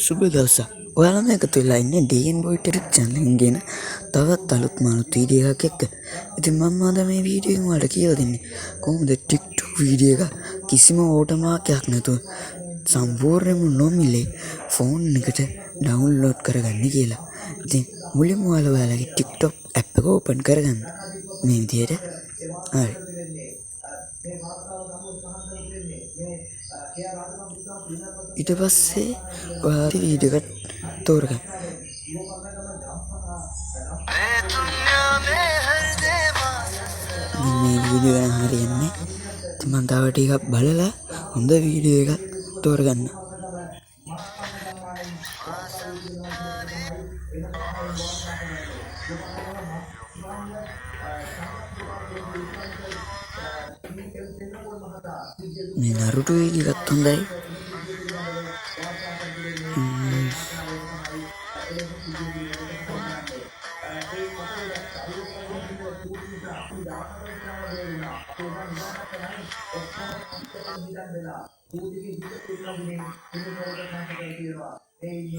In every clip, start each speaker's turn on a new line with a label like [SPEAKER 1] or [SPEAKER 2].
[SPEAKER 1] සුබ දවසක්. ඔයාලම එකතු වෙලා ඉන්නේ DN Boy Tech channel එකෙන් ගෙන තවත් අලුත් මානුත් වීඩියෝ එකක් එක්ක. ඉතින් මම අද මේ වීඩියෝ එකෙන් ඔයාලට කියලා දෙන්නේ කොහොමද TikTok වීඩියෝ එක කිසිම වෝටර්මාර්ක්යක් නැතුව සම්පූර්ණයෙන්ම නොමිලේ ෆෝන් එකට ඩවුන්ලෝඩ් කරගන්න කියලා. ඉතින් මුලින්ම ඔයාලගේ TikTok app එක ඕපන් කරගන්න. මේ විදිහට. හරි. ඊට පස්සේ ඔයාලා වීඩියෝ එක තෝරගන්න. මේ වීඩියෝ එක හරියන්නේ. ඉතින් මම තව ටිකක් බලලා හොඳ වීඩියෝ එකක් තෝරගන්න. මේ නරුටෝ වීඩියෝ එකත් හොඳයි.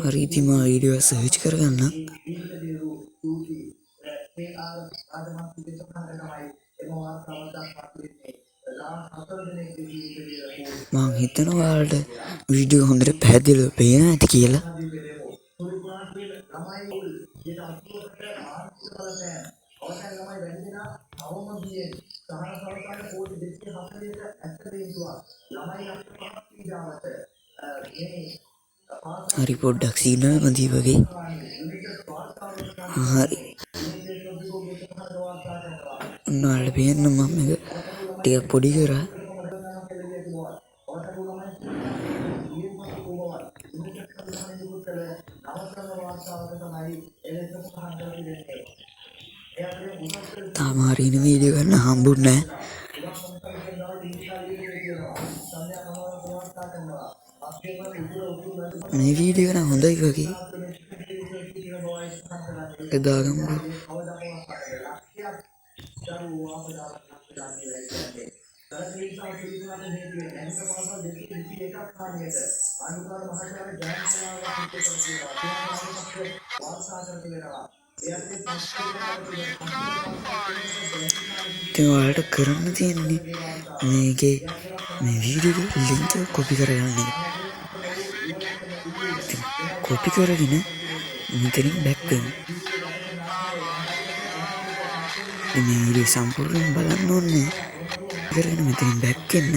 [SPEAKER 1] හරි ඉතින් මම වීඩියෝ එක සර්ච් කරගන්න. මම හිතනවා ඔයාලට වීඩියෝ හොඳට පැහැදිලිව පේන ඇති කියලා. හරි පොඩ්ඩක් සිග්නල් මදි වගේ. හරි. ඔයාලට පේන්න මම මේක ටිකක් පොඩි කරා. තාම හරියන වීඩියෝ ගන්න හම්බුන්නේ නැහැ. මේ වීඩියෝ එක හොඳයි වගේ. එදාගමු. ඉතින් ඔයාලට කරන්න තියෙන්නේ මේකේ මේ වීඩියෝ එකේ ලින්ක් එක කොපි කරගන්න එක. කොපි කරගෙන මෙතනින් බැක් වෙන්න. මේ වීඩියෝ සම්පූර්ණයෙන් බලන්න ඕනේ. කරගෙන මෙතනින් බැක් වෙන්න.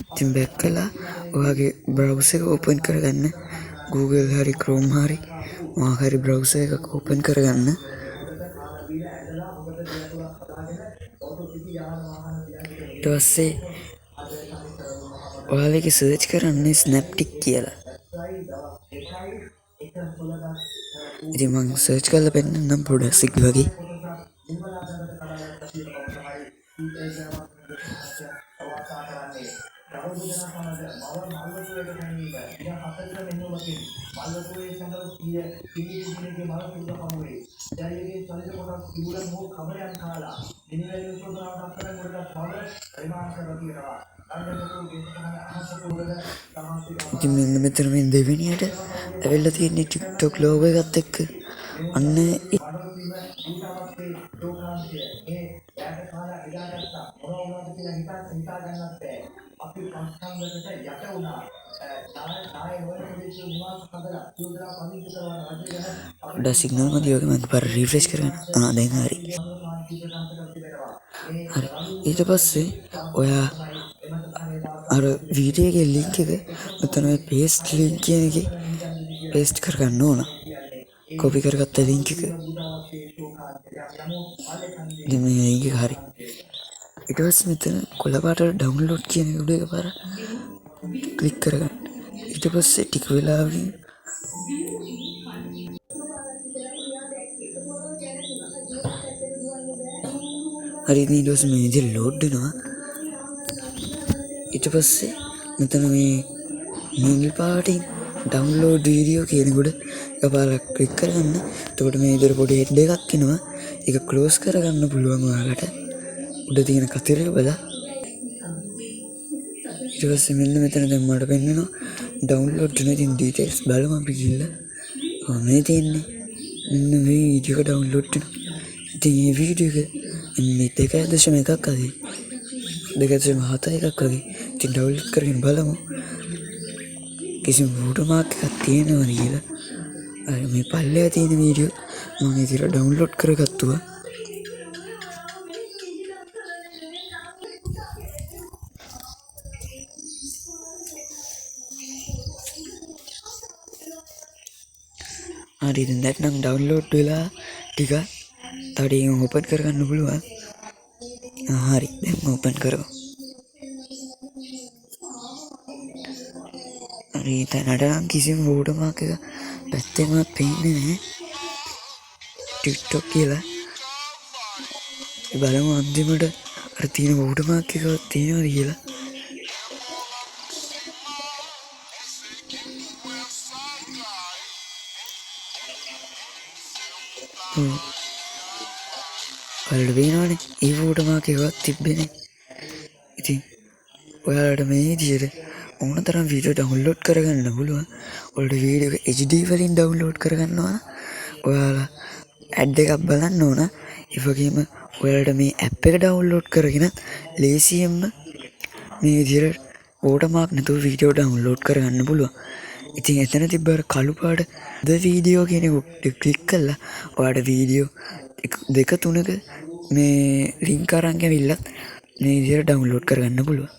[SPEAKER 1] ඉතින් බැක් කළා ඔයාගේ බ්‍රවුසර් එක ඕපන් කරගන්න. Google හරි Chrome හරි මොකක් හරි බ්‍රවුසර් එකක් ඕපන් කරගන්න. ඊට පස්සේ ඔයාලගේ සර්ච් කරන්නේ Snaptic කියලා. ඉතින් මම සර්ච් කරලා පෙන්නන්නම් පොඩ්ඩක් සිග් වගේ. ඉතින් මෙන්න මෙතන මේ දෙවෙනියට ඇවිල්ලා තියෙන TikTok logo එකත් එක්ක අන්න සිග්නල් මදි වගේ මම පාර රිෆ්‍රෙෂ් කරගන්න. දැන් හරි. හරි. ඊට පස්සේ ඔයා අර වීඩියෝ එකේ ලින්ක් එක මෙතන මේ paste link කියන එකේ paste කරගන්න ඕන. copy කරගත්ත link එක. ඉතින් මේ link එක හරි. ඊට පස්සේ මෙතන කොළ පාටට download කියන එක උඩ එකපාර ක්ලික් කරගන්න. ඊට පස්සේ ටික වෙලාවකින් හරි ඊට පස්සේ මේ විදිහට load වෙනවා. ඊට පස්සේ මෙතන මේ නිල් පාටින් download video කියන උඩ එකපාරක් ක්ලික් කරගන්න. එතකොට මේ විදිහට පොඩි head එකක් එනවා. ඒක close කරගන්න පුළුවන් ඔයාලට. උඩ තියෙන කතරේ බල ඊට පස්සේ මෙන්න මෙතන දැන් මට පෙන්නනවා ඩවුන්ලෝඩ් වෙන ඉතින් ඩීටේල්ස් බලමු අපි ගිහලා මේ තියෙන්නේ මෙන්න මේ වීඩියෝ එක ඩවුන්ලෝඩ් වෙනවා. ඉතින් මේ වීඩියෝ එක මේ 2.1ක් අදී 2.7 එකක් වගේ ඉතින් ඩවුන්ලෝඩ් කරගෙන බලමු කිසිම වෝටර්මාර්ක් එකක් තියෙනවද කියලා. මේ පල්ලෙහා තියෙන වීඩියෝ මම ඉතින් ඩවුන්ලෝඩ් කරගත්තුවා. හරි දැන් නැත්නම් ඩවුන්ලෝඩ් වෙලා ටික තව ටිකකින් ඕපන් කරගන්න පුළුවන්. හරි දැන් ඕපන් කරමු. හරි දැනට නම් කිසිම වෝටර්මාර්ක් එක පැත්තෙන්වත් පේන්නේ නැහැ. TikTok කියලා බලමු අන්තිමට අර තියෙන වෝටර්මාර්ක් එක තියෙනවද කියලා. ඔයාලට පේනවනේ ඒ වෝටර්මාර්ක් එකවත් තිබ්බේ. ඉතින් ඔයාලට මේ විදිහට ඕන තරම් වීඩියෝ ඩවුන්ලෝඩ් කරගන්න පුළුවන්. ඔයාලට වීඩියෝ එක HD වලින් ඩවුන්ලෝඩ් කරගන්නවා නම් ඔයාලා ඇඩ් එකක් බලන්න ඕන. ඒ වගේම ඔයාලට මේ ඇප් එක ඩවුන්ලෝඩ් කරගෙන ලේසියෙන්ම මේ විදිහට වෝටර්මාර්ක් නැතුව වීඩියෝ ඩවුන්ලෝඩ් කරගන්න පුළුවන්. ඉතින් එතන තිබ්බ අර කළු පාට ද වීඩියෝ කියන එක ක්ලික් කරලා ඔයාලට වීඩියෝ 2-3ක මේ ලින්ක් අරන් ඇවිල්ලා මේ විදිහට ඩවුන්ලෝඩ් කරගන්න පුළුවන්.